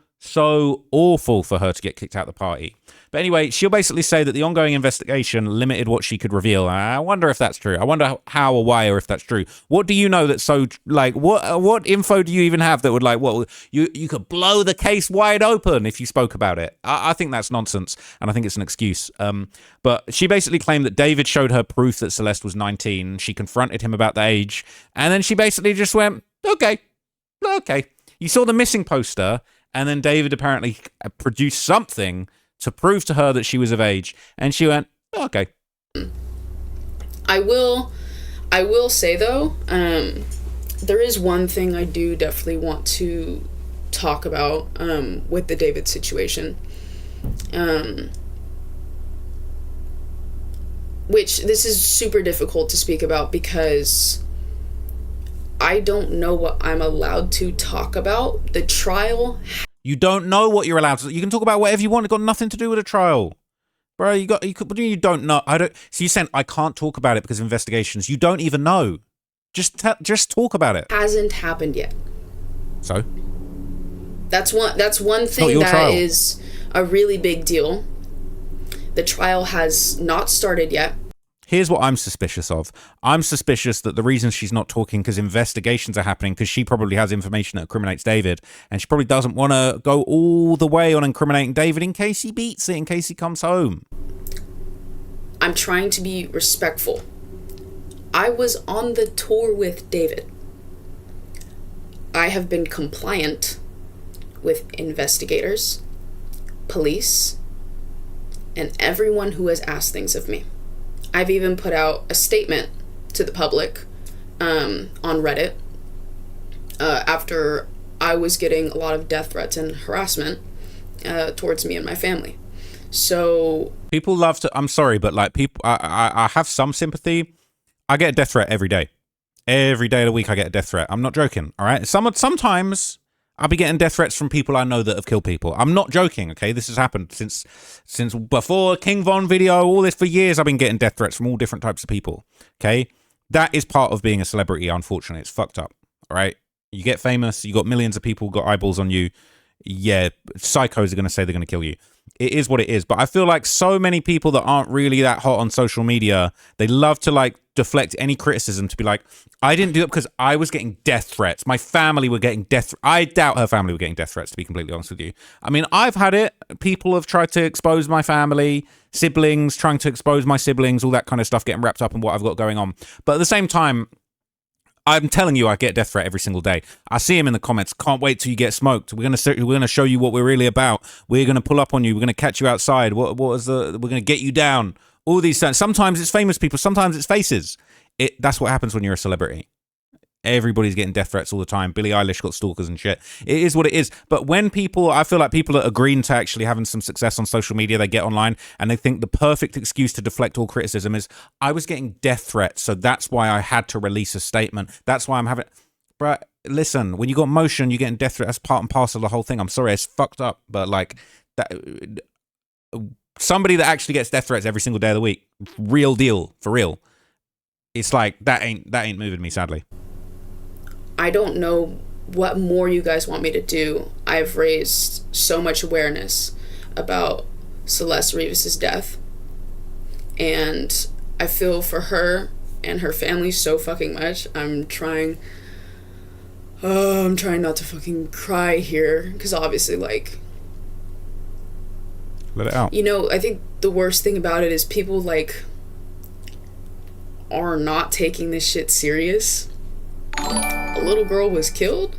A: awful for her to get kicked out of the party. But anyway, she'll basically say that the ongoing investigation limited what she could reveal. I wonder if that's true. I wonder how or why, or if that's true. What do you know that's so, like, what info do you even have that would, like, what, you could blow the case wide open if you spoke about it? I think that's nonsense, and I think it's an excuse. But she basically claimed that David showed her proof that Celeste was 19. She confronted him about the age, and then she basically just went, okay. You saw the missing poster, and then David apparently produced something to prove to her that she was of age, and she went, okay.
F: I will say though, there is one thing I do definitely want to talk about with the David situation, which this is super difficult to speak about because I don't know what I'm allowed to talk about. The trial.
A: You don't know what you're allowed to. You can talk about whatever you want. It's got nothing to do with a trial, bro. You don't know. I don't. So you're saying I can't talk about it because of investigations. You don't even know. Just talk about it.
F: Hasn't happened yet.
A: So.
F: That's one thing that trial. Is a really big deal. The trial has not started yet.
A: Here's what I'm suspicious of. I'm suspicious that the reason she's not talking because investigations are happening because she probably has information that incriminates David, and she probably doesn't want to go all the way on incriminating David in case he beats it, in case he comes home.
F: I'm trying to be respectful. I was on the tour with David. I have been compliant with investigators, police, and everyone who has asked things of me. I've even put out a statement to the public on Reddit after I was getting a lot of death threats and harassment towards me and my family. So
A: people love to. I'm sorry, but like people, I have some sympathy. I get a death threat every day. Every day of the week, I get a death threat. I'm not joking. All right. Sometimes I'll be getting death threats from people I know that have killed people. I'm not joking, okay? This has happened since before King Von video, all this for years. I've been getting death threats from all different types of people, okay? That is part of being a celebrity, unfortunately. It's fucked up, all right? You get famous, you got millions of people got eyeballs on you. Yeah, psychos are going to say they're going to kill you. It is what it is. But I feel like so many people that aren't really that hot on social media, they love to like deflect any criticism to be like, I didn't do it because I was getting death threats. My family were getting death. I doubt her family were getting death threats, to be completely honest with you. I mean, I've had it. People have tried to expose my family, siblings, trying to expose my siblings, all that kind of stuff, getting wrapped up in what I've got going on. But at the same time, I'm telling you, I get death threat every single day. I see him in the comments. Can't wait till you get smoked. We're gonna show you what we're really about. We're gonna pull up on you. We're gonna catch you outside. We're gonna get you down. All these things. Sometimes it's famous people. Sometimes it's faces. That's what happens when you're a celebrity. Everybody's getting death threats all the time. Billie Eilish got stalkers and shit. It is what it is. But when I feel like people are agreeing to actually having some success on social media, they get online and they think the perfect excuse to deflect all criticism is, I was getting death threats, so that's why I had to release a statement. That's why I'm having... Bruh, listen, when you got motion, you're getting death threats. That's part and parcel of the whole thing. I'm sorry, it's fucked up. But like, that, somebody that actually gets death threats every single day of the week, real deal, for real, it's like, that ain't moving me, sadly.
F: I don't know what more you guys want me to do. I've raised so much awareness about Celeste Rivas' death, and I feel for her and her family so fucking much. I'm trying not to fucking cry here, because obviously, like,
A: let it out.
F: You know, I think the worst thing about it is people, like, are not taking this shit serious. A little girl was killed.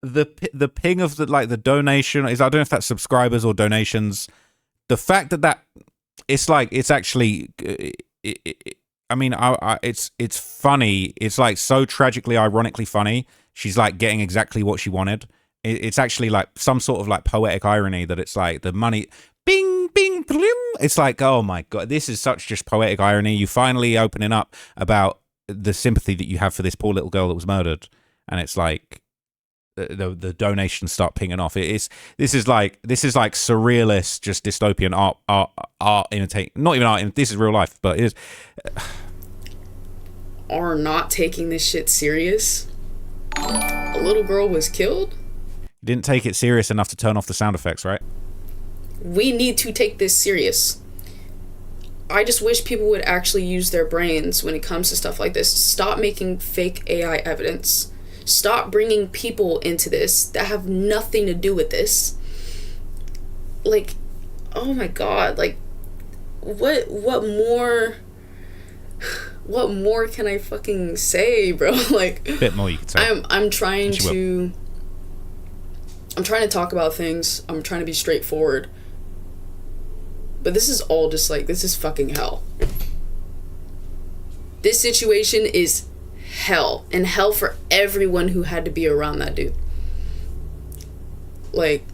A: The ping of the donation is, I don't know if that's subscribers or donations. The fact that it's like, it's actually I mean, it's funny. It's like so tragically, ironically funny. She's like getting exactly what she wanted. It's actually like some sort of like poetic irony that it's like the money, bing, bing, blim. It's like, oh my God, this is such just poetic irony. You finally opening up about the sympathy that you have for this poor little girl that was murdered. And it's like, the donations start pinging off. This is like surrealist, just dystopian art imitate. Not even art. This is real life, but it is.
F: Are not taking this shit serious. A little girl was killed.
A: You didn't take it serious enough to turn off the sound effects, right?
F: We need to take this serious. I just wish people would actually use their brains when it comes to stuff like this. Stop making fake AI evidence. Stop bringing people into this that have nothing to do with this. Like, oh my God, like, what more can I fucking say, bro? Like,
A: a bit more you could say.
F: I'm trying to talk about things. I'm trying to be straightforward. But this is all just like, this is fucking hell. This situation is hell, and hell for everyone who had to be around that dude. Like,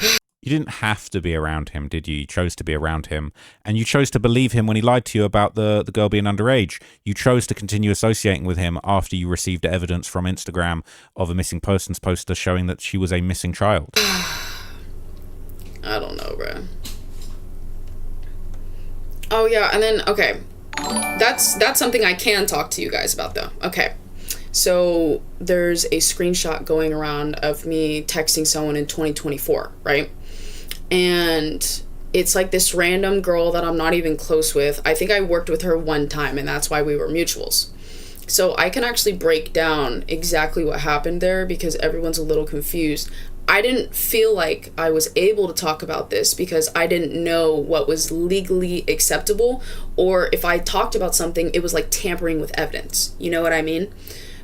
A: you didn't have to be around him, did you? You chose to be around him, and you chose to believe him when he lied to you about the girl being underage. You chose to continue associating with him after you received evidence from Instagram of a missing persons poster showing that she was a missing child.
F: I don't know, bro. Oh yeah, and then okay, that's something I can talk to you guys about though. Okay, so there's a screenshot going around of me texting someone in 2024, right? And it's like this random girl that I'm not even close with. I think I worked with her one time, and that's why we were mutuals. So I can actually break down exactly what happened there because everyone's a little confused. I didn't feel like I was able to talk about this because I didn't know what was legally acceptable, or if I talked about something, it was like tampering with evidence. You know what I mean?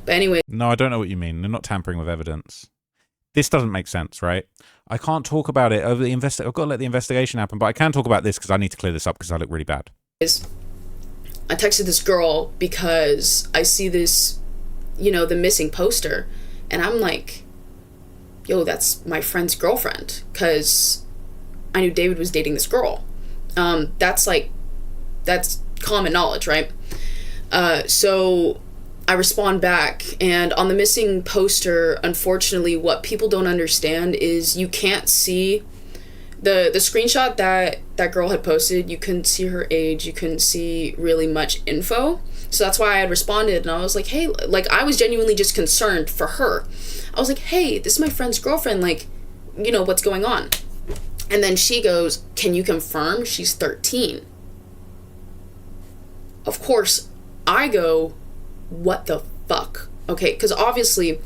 F: But anyway.
A: No, I don't know what you mean. They're not tampering with evidence. This doesn't make sense, right? I can't talk about it over the I've got to let the investigation happen, but I can talk about this because I need to clear this up because I look really bad.
F: I texted this girl because I see this, you know, the missing poster, and I'm like, yo, that's my friend's girlfriend, because I knew David was dating this girl. That's common knowledge, right? So I respond back, and on the missing poster, unfortunately, what people don't understand is you can't see the screenshot that girl had posted. You couldn't see her age. You couldn't see really much info. So that's why I had responded, and I was like, hey, like, I was genuinely just concerned for her. I was like, hey, this is my friend's girlfriend, like, you know, what's going on? And then she goes, can you confirm she's 13? Of course, I go, what the fuck? Okay, because obviously,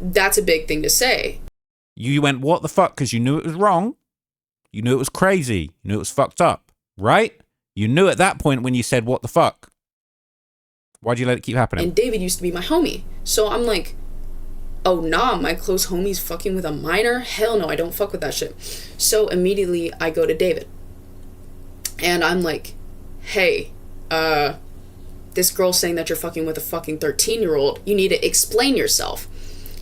F: that's a big thing to say.
A: You went, what the fuck? Because you knew it was wrong. You knew it was crazy. You knew it was fucked up, right? You knew at that point when you said, what the fuck? Why'd you let it keep happening?
F: And David used to be my homie. So I'm like, oh nah, my close homie's fucking with a minor? Hell no, I don't fuck with that shit. So immediately I go to David. And I'm like, hey, this girl's saying that you're fucking with a fucking 13-year-old. You need to explain yourself.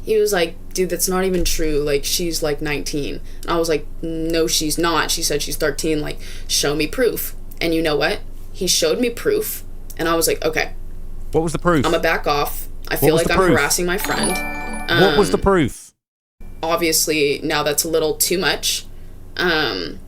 F: He was like, dude, that's not even true. Like, she's like 19. And I was like, no, she's not. She said she's 13. Like, show me proof. And you know what? He showed me proof. And I was like, okay.
A: What was the proof?
F: I'm gonna back off. I feel like I'm harassing my friend.
A: What was the proof?
F: Obviously, now that's a little too much. And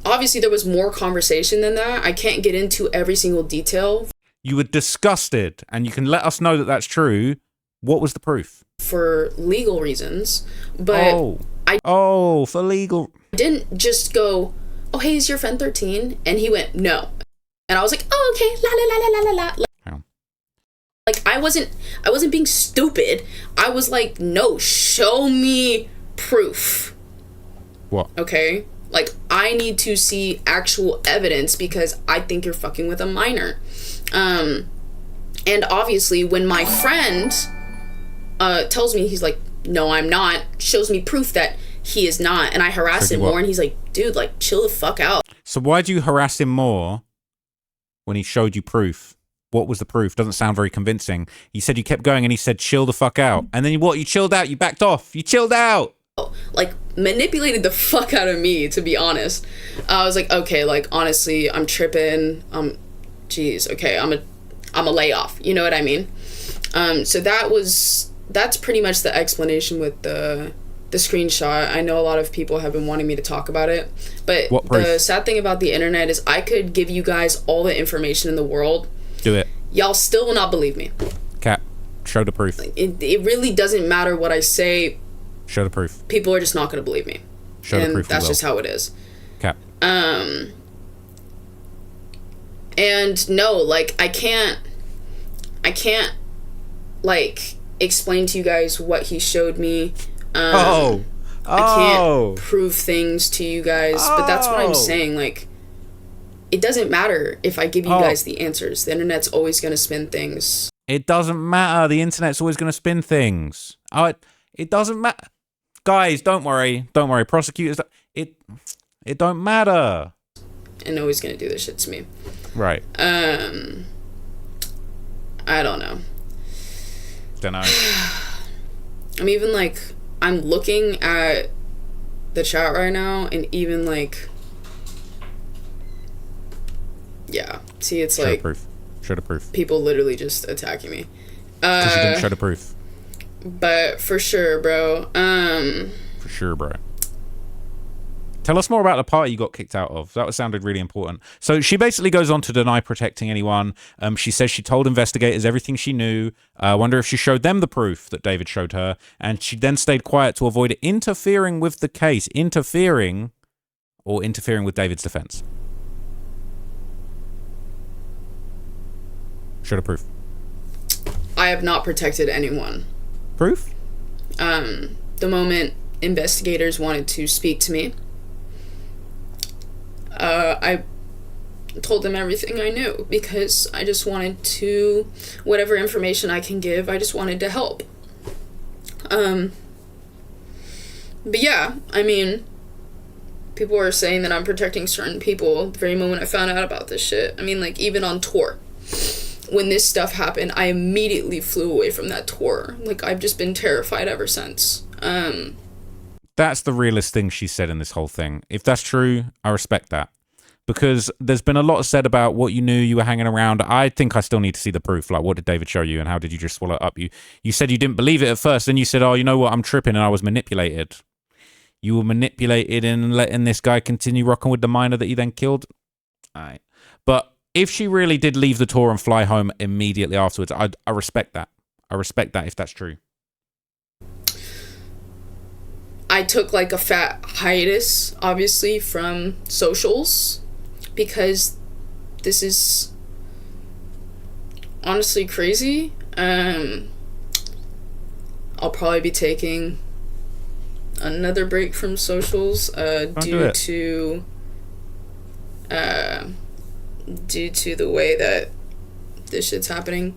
F: obviously there was more conversation than that. I can't get into every single detail.
A: You were disgusted, and you can let us know that that's true. What was the proof?
F: For legal reasons. But
A: for legal.
F: I didn't just go, oh, hey, is your friend 13? And he went, no. And I was like, oh, okay, la la la la la la. Like, I wasn't being stupid. I was like, no, show me proof.
A: What?
F: Okay? Like, I need to see actual evidence because I think you're fucking with a minor. And obviously, when my friend tells me, he's like, no, I'm not, shows me proof that he is not. And I harassed him more, and he's like, dude, like, chill the fuck out.
A: So why'd you harass him more when he showed you proof? What was the proof? Doesn't sound very convincing. You said you kept going, and he said, chill the fuck out. And then you chilled out. You backed off. You chilled out.
F: Like, manipulated the fuck out of me, to be honest. I was like, okay, like, honestly, I'm tripping. Geez, okay, I'm a layoff. You know what I mean? So that's pretty much the explanation with the screenshot. I know a lot of people have been wanting me to talk about it, but the sad thing about the internet is I could give you guys all the information in the world.
A: Do it.
F: Y'all still will not believe me.
A: Cap, show the proof.
F: It really doesn't matter what I say.
A: Show the proof.
F: People are just not going to believe me.
A: Show the proof.
F: That's just how it is.
A: Cap.
F: And no, like, I can't like explain to you guys what he showed me. I can't prove things to you guys, but that's what I'm saying. Like, it doesn't matter if I give you guys the answers. The internet's always going to spin things.
A: It doesn't matter. The internet's always going to spin things. It doesn't matter. Guys, don't worry. Don't worry. Prosecutors, it don't matter.
F: And always going to do this shit to me.
A: Right.
F: I don't know.
A: Dunno.
F: I'm even like, I'm looking at the chat right now, and even like, yeah. See, it's like,
A: Show the proof.
F: People literally just attacking me.
A: Because you didn't show the proof.
F: But for sure, bro.
A: For sure, bro. Tell us more about the party you got kicked out of. That sounded really important. So she basically goes on to deny protecting anyone. She says she told investigators everything she knew. I wonder if she showed them the proof that David showed her. And she then stayed quiet to avoid interfering with the case. Interfering with David's defense. Show the proof.
F: I have not protected anyone.
A: Proof?
F: The moment investigators wanted to speak to me, I told them everything I knew because I just wanted to, whatever information I can give, I just wanted to help. But yeah, I mean, people are saying that I'm protecting certain people the very moment I found out about this shit. I mean, like, even on tour, when this stuff happened, I immediately flew away from that tour. Like, I've just been terrified ever since.
A: That's the realest thing she said in this whole thing. If that's true, I respect that. Because there's been a lot said about what you knew, you were hanging around. I think I still need to see the proof. Like, what did David show you and how did you just swallow it up? You said you didn't believe it at first. Then you said, oh, you know what? I'm tripping and I was manipulated. You were manipulated in letting this guy continue rocking with the minor that he then killed. All right. But if she really did leave the tour and fly home immediately afterwards, I respect that. I respect that if that's true.
F: I took like a fat hiatus, obviously, from socials because this is honestly crazy. I'll probably be taking another break from socials due to the way that this shit's happening.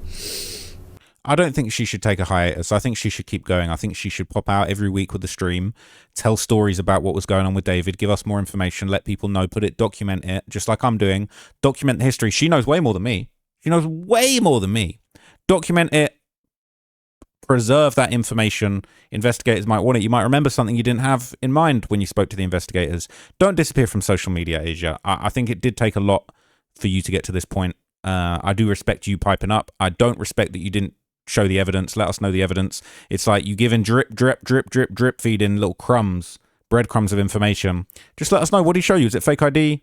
A: I don't think she should take a hiatus. I think she should keep going. I think she should pop out every week with the stream, tell stories about what was going on with David, give us more information, let people know, document it, just like I'm doing. Document the history. She knows way more than me. She knows way more than me. Document it. Preserve that information. Investigators might want it. You might remember something you didn't have in mind when you spoke to the investigators. Don't disappear from social media, Asia. I think it did take a lot for you to get to this point. I do respect you piping up. I don't respect that you didn't show the evidence. Let us know the evidence. It's like you giving drip feeding little crumbs, breadcrumbs of information. Just let us know. What did he show you? Was it fake ID?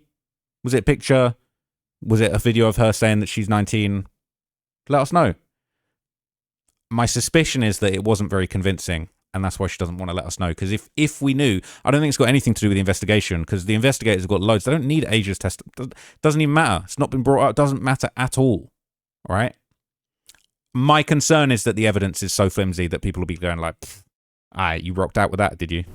A: Was it a picture? Was it a video of her saying that she's 19? Let us know. My suspicion is that it wasn't very convincing, and that's why she doesn't want to let us know. Because if we knew, I don't think it's got anything to do with the investigation, because the investigators have got loads. They don't need Asia's test. Doesn't even matter. It's not been brought up. Doesn't matter at all. All right? My concern is that the evidence is so flimsy that people will be going like, all right, you rocked out with that, did you?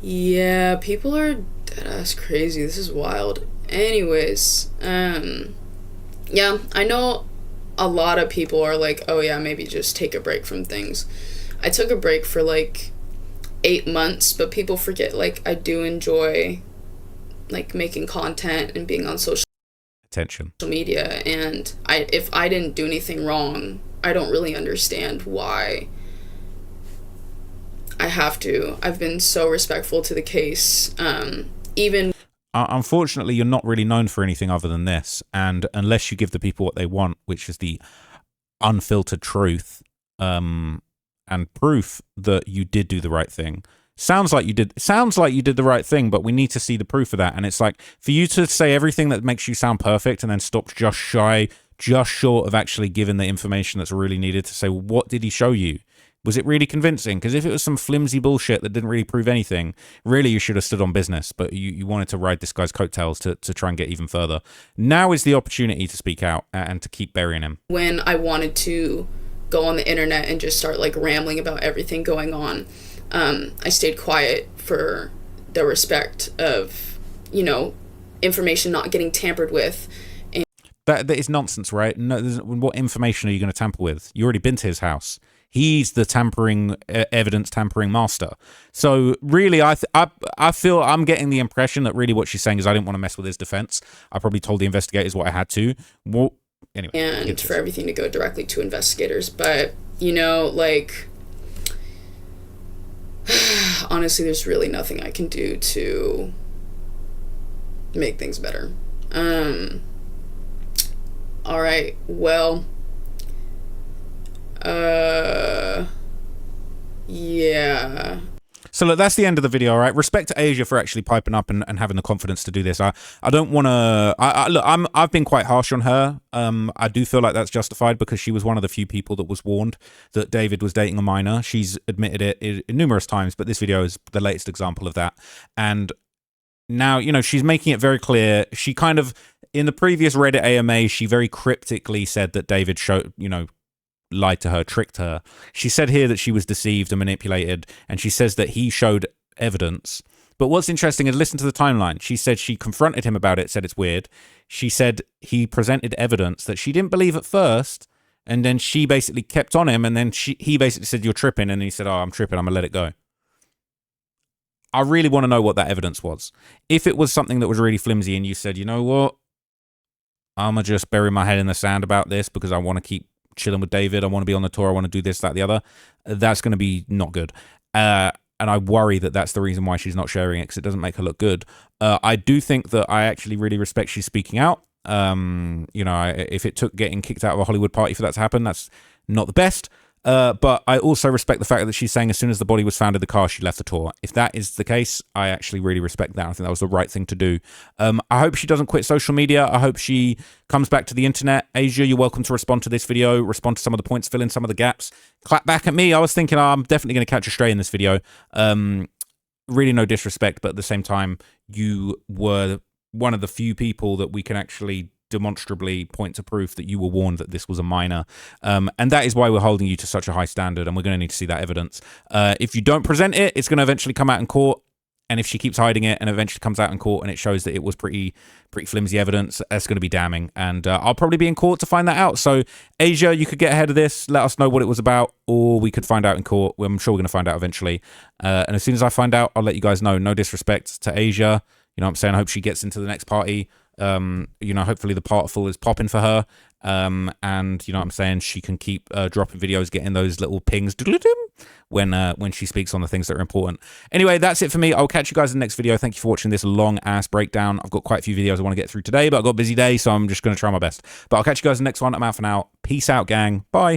F: Yeah, people are deadass crazy. This is wild. Anyways, yeah, I know a lot of people are like, oh yeah, maybe just take a break from things. I took a break for like 8 months, but people forget, like, I do enjoy like making content and being on social media, and if I didn't do anything wrong, I don't really understand why I have to. I've been so respectful to the case, even
A: unfortunately, you're not really known for anything other than this, and unless you give the people what they want, which is the unfiltered truth, and proof that you did do the right thing. Sounds like you did the right thing, but we need to see the proof of that. And it's like, for you to say everything that makes you sound perfect and then stop just short of actually giving the information that's really needed to say, well, what did he show you? Was it really convincing? Because if it was some flimsy bullshit that didn't really prove anything, really you should have stood on business, but you wanted to ride this guy's coattails to try and get even further. Now is the opportunity to speak out and to keep burying him.
F: When I wanted to go on the internet and just start like rambling about everything going on, I stayed quiet for the respect of, you know, information not getting tampered with. And
A: that is nonsense, right? No, what information are you going to tamper with? You already been to his house. He's the evidence tampering master. So really, I feel I'm getting the impression that really what she's saying is I didn't want to mess with his defense. I probably told the investigators what I had to. Well, anyway,
F: and for everything to go directly to investigators. But, you know, like, honestly, there's really nothing I can do to make things better. All right, well, yeah.
A: So look, that's the end of the video, all right? Respect to Asia for actually piping up and having the confidence to do this. I don't want to... look, I've been quite harsh on her. I do feel like that's justified because she was one of the few people that was warned that David was dating a minor. She's admitted it numerous times, but this video is the latest example of that. And now, you know, she's making it very clear. She kind of, in the previous Reddit AMA, she very cryptically said that David lied to her, tricked her. She said here that she was deceived and manipulated, and she says that he showed evidence. But what's interesting is listen to the timeline. She said she confronted him about it, said it's weird. She said he presented evidence that she didn't believe at first, and then she basically kept on him, and then he basically said, you're tripping, and he said, oh, I'm tripping, I'm gonna let it go. I really want to know what that evidence was. If it was something that was really flimsy and you said, you know what, I'm gonna just bury my head in the sand about this because I want to keep chilling with David, I want to be on the tour, I want to do this, that, the other, that's going to be not good. And I worry that that's the reason why she's not sharing it, because it doesn't make her look good. I do think that I actually really respect she's speaking out. You know, if it took getting kicked out of a Hollywood party for that to happen, that's not the best. But I also respect the fact that she's saying as soon as the body was found in the car, she left the tour. If that is the case, I actually really respect that. I think that was the right thing to do. I hope she doesn't quit social media. I hope she comes back to the internet. Asia, you're welcome to respond to this video, respond to some of the points, fill in some of the gaps. Clap back at me. I was thinking, I'm definitely going to catch a stray in this video. Really no disrespect, but at the same time, you were one of the few people that we can actually demonstrably point to proof that you were warned that this was a minor, and that is why we're holding you to such a high standard, and we're going to need to see that evidence. If you don't present it, it's going to eventually come out in court, and if she keeps hiding it and eventually comes out in court and it shows that it was pretty flimsy evidence, that's going to be damning, and I'll probably be in court to find that out. So Asia, you could get ahead of this, let us know what it was about, or we could find out in court. I'm sure we're going to find out eventually, and as soon as I find out, I'll let you guys know. No disrespect to Asia, you know what I'm saying? I hope she gets into the next party. You know, hopefully the particle is popping for her, and you know what I'm saying, she can keep dropping videos, getting those little pings when she speaks on the things that are important. Anyway, that's it for me. I'll catch you guys in the next video. Thank you for watching this long ass breakdown. I've got quite a few videos I want to get through today, but I've got a busy day, so I'm just going to try my best. But I'll catch you guys in the next one. I'm out for now. Peace out, gang. Bye.